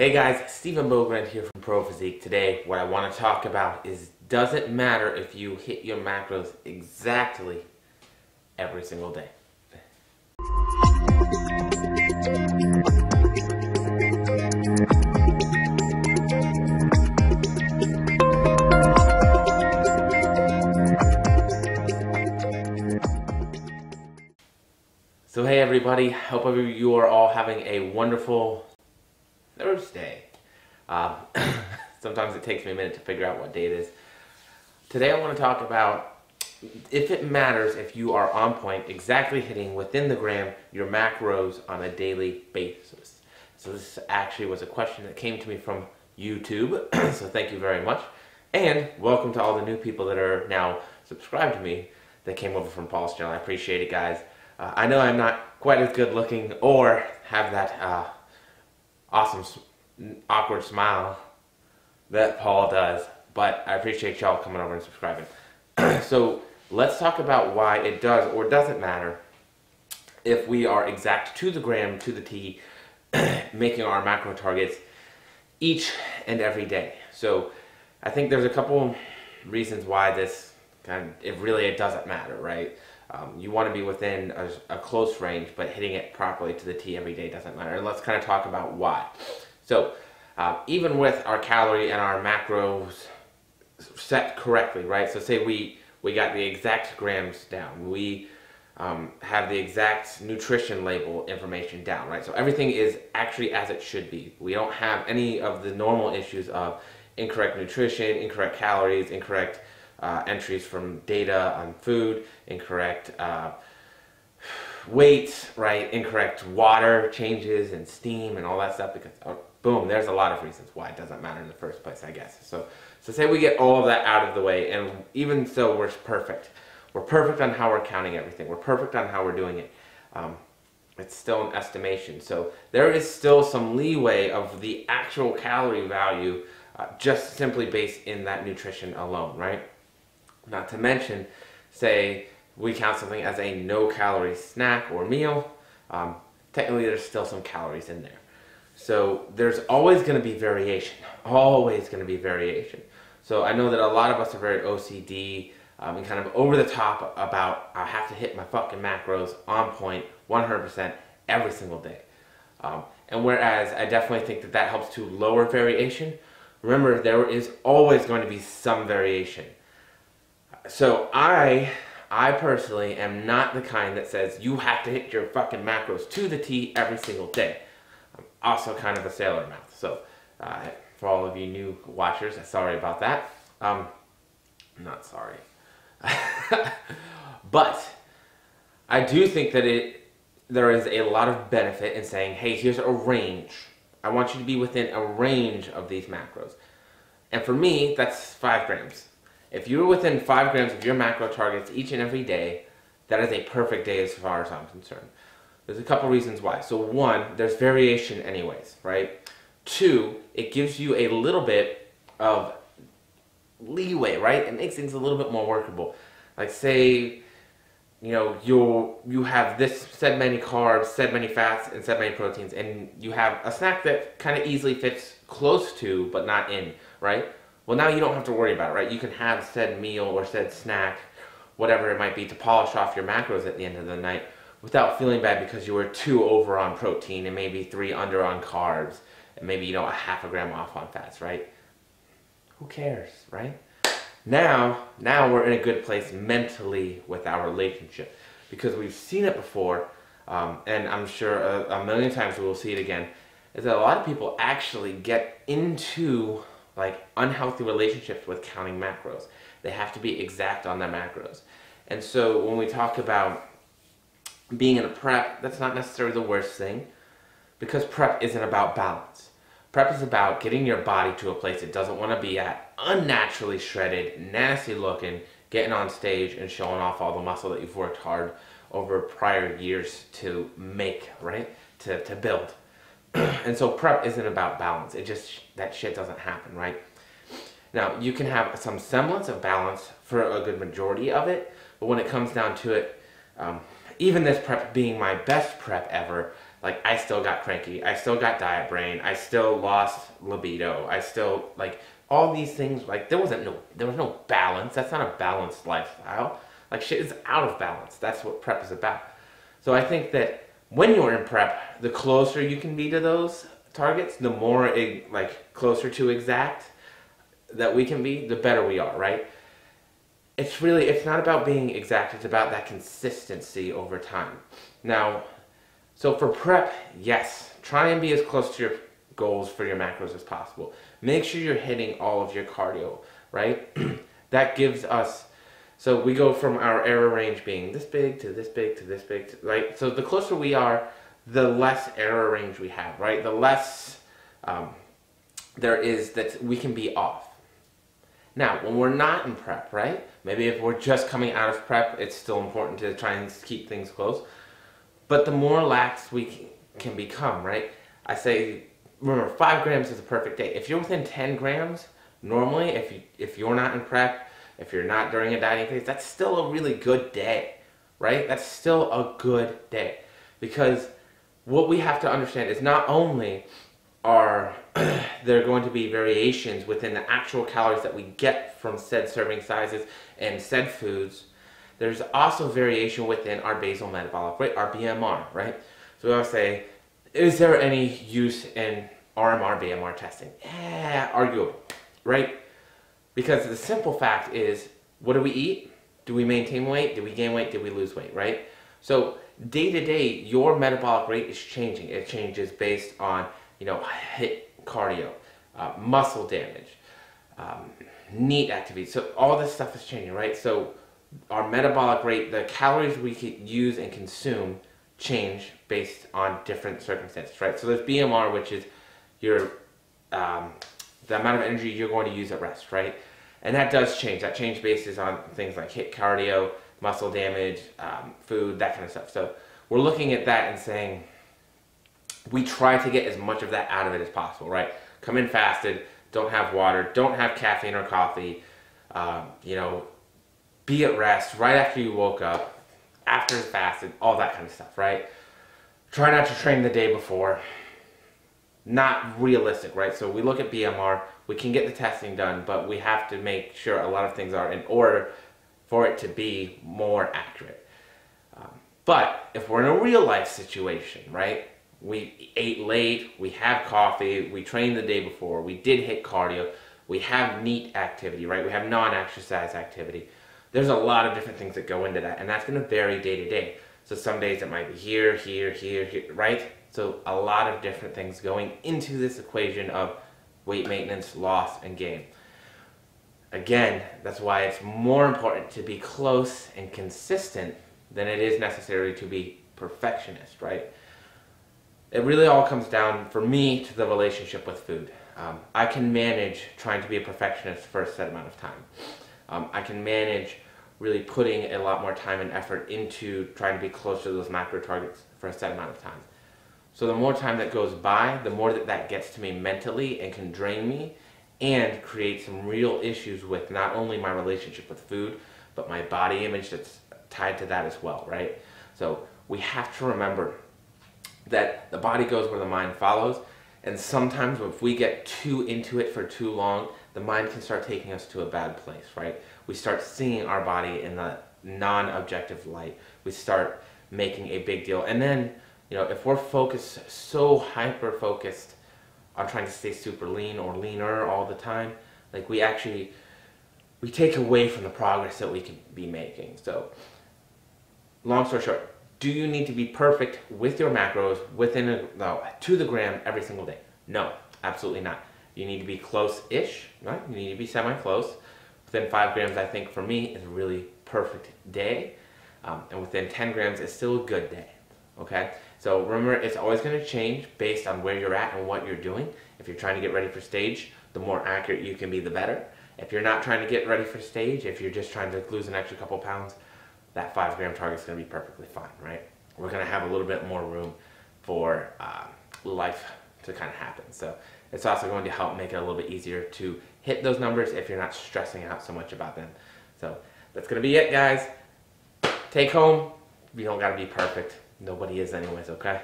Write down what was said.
Hey guys, Stephen Bogren here from Pro Physique. Today, what I want to talk about is, does it matter if you hit your macros exactly every single day? So hey everybody, hope you are all having a wonderful Thursday. Sometimes it takes me a minute to figure out what day it is. Today I want to talk about if it matters if you are on point, exactly hitting within the gram your macros on a daily basis. So this actually was a question that came to me from YouTube, so thank you very much. And welcome to all the new people that are now subscribed to me that came over from Paul's channel. I appreciate it, guys. I know I'm not quite as good looking or have that awesome, awkward smile that Paul does, but I appreciate y'all coming over and subscribing. So let's talk about why it does or doesn't matter if we are exact to the gram, to the T, making our macro targets each and every day. So I think there's a couple reasons why this it doesn't matter, right? You want to be within a close range, but hitting it properly to the T every day doesn't matter. And let's kind of talk about why. So even with our calorie and our macros set correctly, right? So say we got the exact grams down. We have the exact nutrition label information down, right? So everything is actually as it should be. We don't have any of the normal issues of incorrect nutrition, incorrect calories, incorrect entries from data on food, incorrect weight, right? Incorrect water changes and steam and all that stuff, because boom, there's a lot of reasons why it doesn't matter in the first place, I guess. So say we get all of that out of the way, and even so, we're perfect. We're perfect on how we're counting everything. We're perfect on how we're doing it. It's still an estimation. So there is still some leeway of the actual calorie value just simply based in that nutrition alone, right? Not to mention, say we count something as a no-calorie snack or meal, technically there's still some calories in there. So there's always going to be variation, always going to be variation. So I know that a lot of us are very OCD and kind of over the top about, I have to hit my fucking macros on point 100% every single day. And whereas I definitely think that helps to lower variation, remember there is always going to be some variation. So I personally am not the kind that says you have to hit your fucking macros to the T every single day. I'm also kind of a sailor mouth. So for all of you new watchers, sorry about that. Not sorry. But I do think that there is a lot of benefit in saying, hey, here's a range. I want you to be within a range of these macros. And for me, that's 5 grams. If you're within 5 grams of your macro targets each and every day, that is a perfect day as far as I'm concerned. There's a couple reasons why. So 1, there's variation anyways, right? 2, it gives you a little bit of leeway, right? It makes things a little bit more workable. Like say, you know, you have this said many carbs, said many fats, and said many proteins, and you have a snack that kind of easily fits close to, but not in, right? Well, now you don't have to worry about it, right? You can have said meal or said snack, whatever it might be, to polish off your macros at the end of the night without feeling bad because you were 2 over on protein and maybe 3 under on carbs and maybe, you know, a half a gram off on fats, right? Who cares, right? Now we're in a good place mentally with our relationship because we've seen it before, and I'm sure a million times we will see it again, is that a lot of people actually get into like unhealthy relationships with counting macros. They have to be exact on their macros. And so when we talk about being in a prep, that's not necessarily the worst thing, because prep isn't about balance. Prep is about getting your body to a place it doesn't want to be at, unnaturally shredded, nasty looking, getting on stage and showing off all the muscle that you've worked hard over prior years to make, right? To build. And so prep isn't about balance. That shit doesn't happen, right? Now, you can have some semblance of balance for a good majority of it, but when it comes down to it, even this prep being my best prep ever, like I still got cranky, I still got diet brain, I still lost libido, I still like all these things. Like there was no balance. That's not a balanced lifestyle. Like shit is out of balance. That's what prep is about. So I think that when you're in prep, the closer you can be to those targets, the more like closer to exact that we can be, the better we are, right? It's not about being exact, it's about that consistency over time. Now, so for prep, yes, try and be as close to your goals for your macros as possible. Make sure you're hitting all of your cardio, right? That gives us, so we go from our error range being this big to this big to this big, right? So the closer we are, the less error range we have, right? The less there is that we can be off. Now, when we're not in prep, right? Maybe if we're just coming out of prep, it's still important to try and keep things close. But the more lax we can become, right? I say, remember, 5 grams is a perfect day. If you're within 10 grams, normally, if you're not in prep, if you're not during a dieting phase, that's still a really good day, right? That's still a good day. Because what we have to understand is not only are there going to be variations within the actual calories that we get from said serving sizes and said foods, there's also variation within our basal metabolic rate, our BMR, right? So we always say, is there any use in RMR, BMR testing? Arguable, right? Because the simple fact is, what do we eat? Do we maintain weight? Do we gain weight? Did we lose weight, right? So day to day, your metabolic rate is changing. It changes based on, HIIT cardio, muscle damage, NEAT activity. So all this stuff is changing, right? So our metabolic rate, the calories we can use and consume, change based on different circumstances, right? So there's BMR, which is your the amount of energy you're going to use at rest, right? And that does change. That change bases on things like HIIT cardio, muscle damage, food, that kind of stuff. So we're looking at that and saying, we try to get as much of that out of it as possible, right? Come in fasted, don't have water, don't have caffeine or coffee, be at rest right after you woke up, after fasted, all that kind of stuff, right? Try not to train the day before. Not realistic, right? So we look at BMR, we can get the testing done, but we have to make sure a lot of things are in order for it to be more accurate. But if we're in a real life situation, right? We ate late, we have coffee, we trained the day before, we did HIIT cardio, we have NEAT activity, right? We have non-exercise activity. There's a lot of different things that go into that, and that's going to vary day to day. So some days it might be here, right? So a lot of different things going into this equation of weight maintenance, loss, and gain. Again, that's why it's more important to be close and consistent than it is necessarily to be perfectionist, right? It really all comes down, for me, to the relationship with food. I can manage trying to be a perfectionist for a set amount of time. I can manage really putting a lot more time and effort into trying to be close to those macro targets for a set amount of time. So the more time that goes by, the more that gets to me mentally and can drain me and create some real issues with not only my relationship with food, but my body image that's tied to that as well, right? So we have to remember that the body goes where the mind follows, and sometimes if we get too into it for too long, the mind can start taking us to a bad place, right? We start seeing our body in the non-objective light. We start making a big deal, and then if we're focused, so hyper-focused on trying to stay super lean or leaner all the time, like we take away from the progress that we could be making. So, long story short, do you need to be perfect with your macros to the gram every single day? No, absolutely not. You need to be close-ish, right? You need to be semi-close. Within 5 grams, I think, for me, is a really perfect day. And within 10 grams, is still a good day, okay? So remember, it's always going to change based on where you're at and what you're doing. If you're trying to get ready for stage, the more accurate you can be, the better. If you're not trying to get ready for stage, if you're just trying to lose an extra couple pounds, that 5 gram target is going to be perfectly fine, right? We're going to have a little bit more room for life to kind of happen. So it's also going to help make it a little bit easier to hit those numbers if you're not stressing out so much about them. So that's going to be it, guys. Take home. You don't got to be perfect. Nobody is anyways, okay?